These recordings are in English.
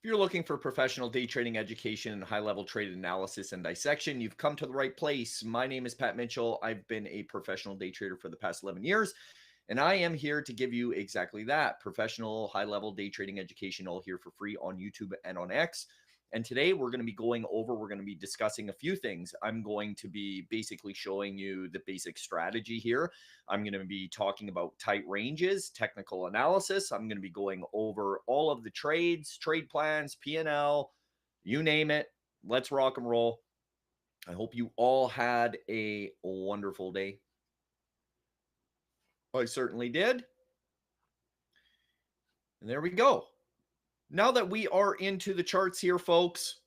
you're looking for professional day trading education and high-level trade analysis and dissection, you've come to the right place. My name is Pat Mitchell. I've been a professional day trader for the past 11 years, and I am here to give you exactly that, professional high-level day trading education, all here for free on YouTube and on X. And today we're going to be discussing a few things. I'm going to be basically showing you the basic strategy here. I'm going to be talking about tight ranges, technical analysis. I'm going to be going over all of the trades, trade plans, P&L, you name it. Let's rock and roll. I hope you all had a wonderful day. I certainly did. And there we go. Now that we are into the charts here, folks,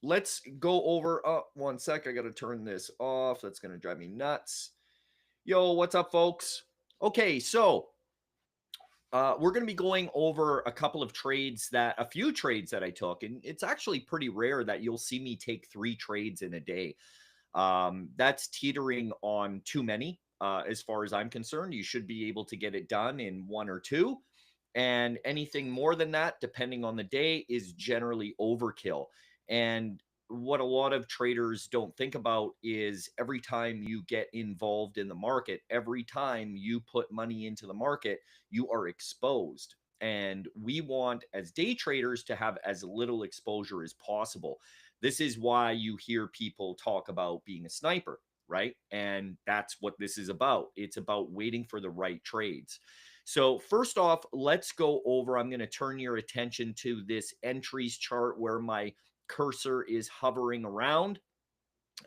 let's go over. Oh, 1 sec. I got to turn this off. That's going to drive me nuts. Yo, what's up, folks? Okay, so we're going to be going over a few trades that I took, and it's actually pretty rare that you'll see me take 3 trades in a day. That's teetering on too many. As far as I'm concerned, you should be able to get it done in 1 or 2. And anything more than that, depending on the day, is generally overkill. And what a lot of traders don't think about is every time you get involved in the market, every time you put money into the market, you are exposed. And we want, as day traders, to have as little exposure as possible. This is why you hear people talk about being a sniper, right? And that's what this is about. It's about waiting for the right trades. So first off, let's go over, I'm going to turn your attention to this entries chart where my cursor is hovering around.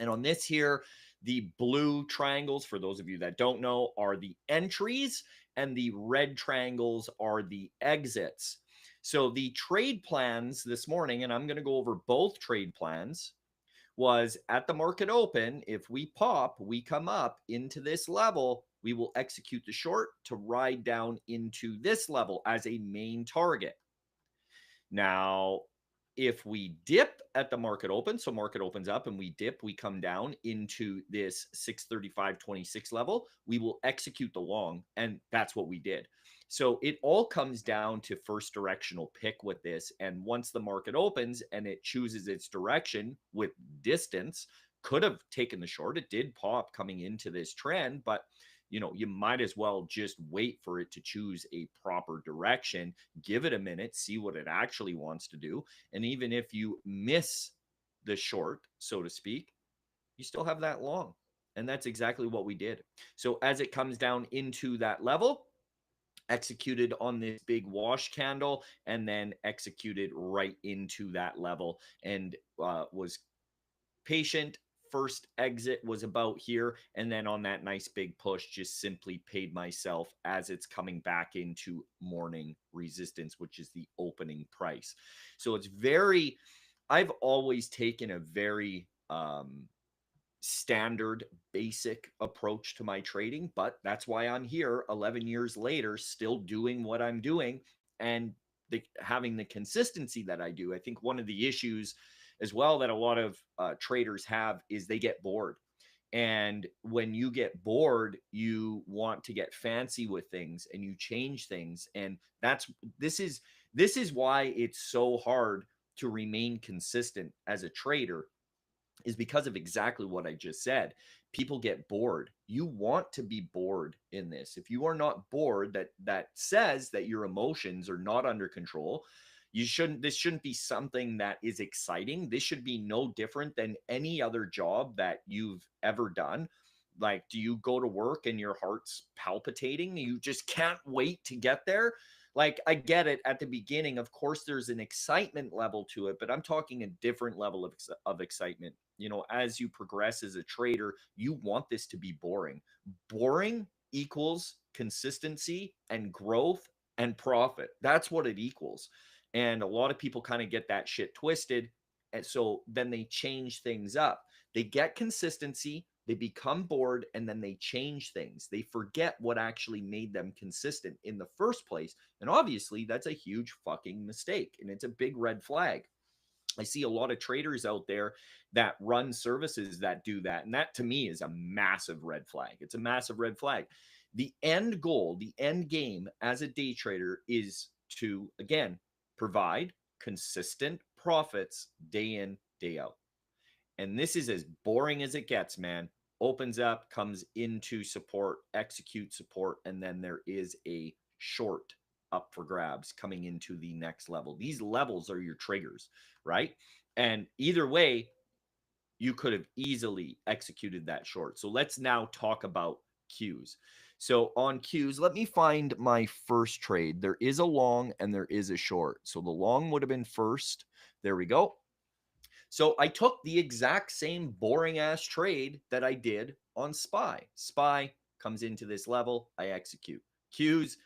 And on this here, the blue triangles, for those of you that don't know, are the entries, and the red triangles are the exits. So the trade plans this morning, and I'm going to go over both trade plans, was at the market open. If we pop, we come up into this level, we will execute the short to ride down into this level as a main target. Now, if we dip at the market open, so market opens up and we dip, we come down into this 635.26 level, we will execute the long, and that's what we did. So it all comes down to first directional pick with this. And once the market opens and it chooses its direction with distance, could have taken the short. It did pop coming into this trend, but you might as well just wait for it to choose a proper direction, give it a minute, see what it actually wants to do. And even if you miss the short, so to speak, you still have that long. And that's exactly what we did. So as it comes down into that level, executed on this big wash candle, and then executed right into that level, and was patient. First exit was about here, and then on that nice big push, just simply paid myself as it's coming back into morning resistance, which is the opening price. So I've always taken a very standard, basic approach to my trading, but that's why I'm here 11 years later, still doing what I'm doing and having the consistency that I do. I think one of the issues as well that a lot of traders have is they get bored. And when you get bored, you want to get fancy with things and you change things. And this is why it's so hard to remain consistent as a trader, is because of exactly what I just said. People get bored. You want to be bored in this. If you are not bored, that says that your emotions are not under control. This shouldn't be something that is exciting. This should be no different than any other job that you've ever done. Like, do you go to work and your heart's palpitating? You just can't wait to get there. Like, I get it at the beginning. Of course, there's an excitement level to it, but I'm talking a different level of excitement. As you progress as a trader, you want this to be boring. Boring equals consistency and growth and profit. That's what it equals. And a lot of people kind of get that shit twisted. And so then they change things up. They get consistency, they become bored, and then they change things. They forget what actually made them consistent in the first place. And obviously, that's a huge fucking mistake. And it's a big red flag. I see a lot of traders out there that run services that do that. And that to me is a massive red flag. It's a massive red flag. The end goal, the end game as a day trader is to, again, provide consistent profits day in, day out. And this is as boring as it gets, man. Opens up, comes into support, execute support, and then there is a short up for grabs coming into the next level. These levels are your triggers, right? And either way, you could have easily executed that short. So let's now talk about Qs. So on Qs, let me find my first trade. There is a long and there is a short. So the long would have been first. There we go. So I took the exact same boring ass trade that I did on SPY. SPY comes into this level, I execute. Qs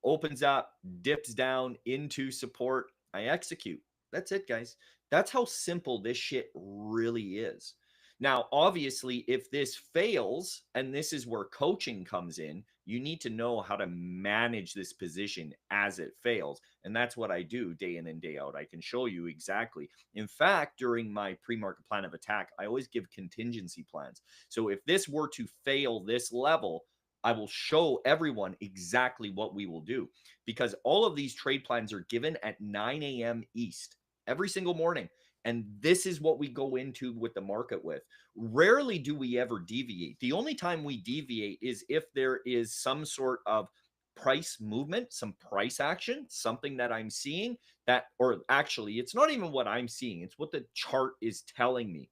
opens up, dips down into support, I execute. That's it, guys. That's how simple this shit really is. Now, obviously, if this fails, and this is where coaching comes in, you need to know how to manage this position as it fails. And that's what I do day in and day out. I can show you exactly. In fact, during my pre-market plan of attack, I always give contingency plans. So if this were to fail this level, I will show everyone exactly what we will do, because all of these trade plans are given at 9 a.m. East every single morning. And this is what we go into with the market with. Rarely do we ever deviate. The only time we deviate is if there is some sort of price movement, some price action, something that I'm seeing that, or actually, it's not even what I'm seeing, it's what the chart is telling me.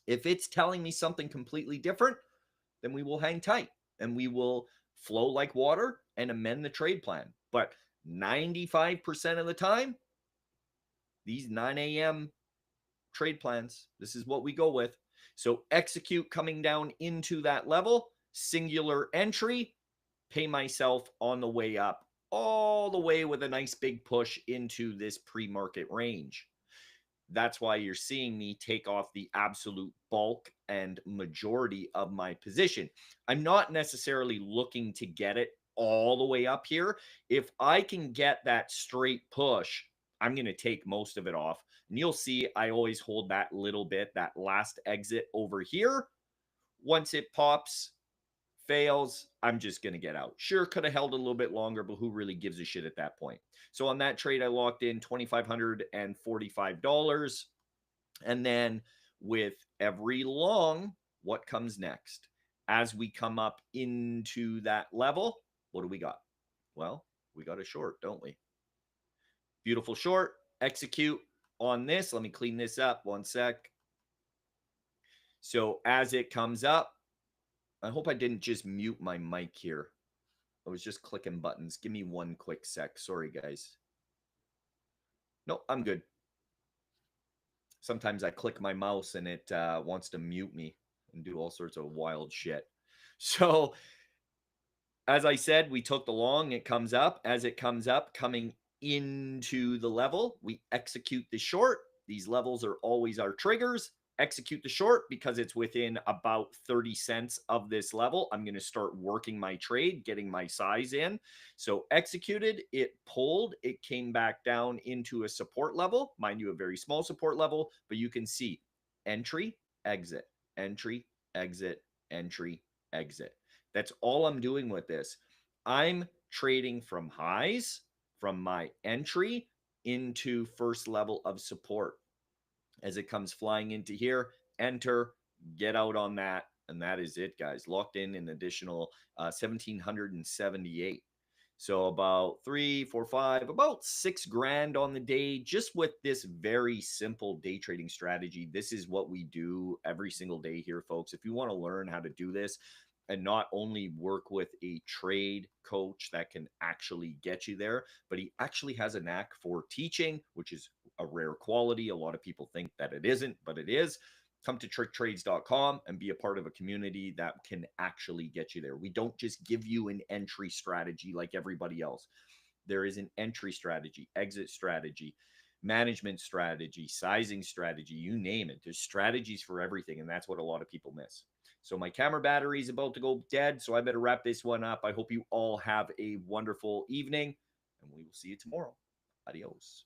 If it's telling me something completely different, then we will hang tight and we will flow like water and amend the trade plan. But 95% of the time, these 9 a.m. trade plans, this is what we go with. So execute coming down into that level, singular entry, pay myself on the way up, all the way with a nice big push into this pre-market range. That's why you're seeing me take off the absolute bulk and majority of my position. I'm not necessarily looking to get it all the way up here. If I can get that straight push, I'm going to take most of it off. And you'll see I always hold that little bit, that last exit over here. Once it pops, fails, I'm just going to get out. Sure, could have held a little bit longer, but who really gives a shit at that point? So on that trade, I locked in $2,545. And then with every long, what comes next? As we come up into that level, what do we got? Well, we got a short, don't we? Beautiful short. Execute on this. Let me clean this up 1 sec. So as it comes up, I hope I didn't just mute my mic here. I was just clicking buttons. Give me 1 quick sec. Sorry, guys. No, I'm good. Sometimes I click my mouse and it wants to mute me and do all sorts of wild shit. So as I said, we took the long, it comes up. As it comes up, coming into the level, we execute the short. These levels are always our triggers. Execute the short because it's within about 30 cents of this level. I'm going to start working my trade, getting my size in. So executed, it pulled, it came back down into a support level. Mind you, a very small support level, but you can see entry, exit, entry, exit, entry, exit. That's all I'm doing with this. I'm trading from highs, from my entry into first level of support. As it comes flying into here, enter, get out on that. And that is it, guys. Locked in an additional 1,778. So about 3, 4, 5, about 6 grand on the day, just with this very simple day trading strategy. This is what we do every single day here, folks. If you want to learn how to do this and not only work with a trade coach that can actually get you there, but he actually has a knack for teaching, which is a rare quality. A lot of people think that it isn't, but it is. Come to tricktrades.com and be a part of a community that can actually get you there. We don't just give you an entry strategy like everybody else. There is an entry strategy, exit strategy, management strategy, sizing strategy, you name it. There's strategies for everything, and that's what a lot of people miss. So my camera battery is about to go dead, so I better wrap this one up. I hope you all have a wonderful evening, and we will see you tomorrow. Adios.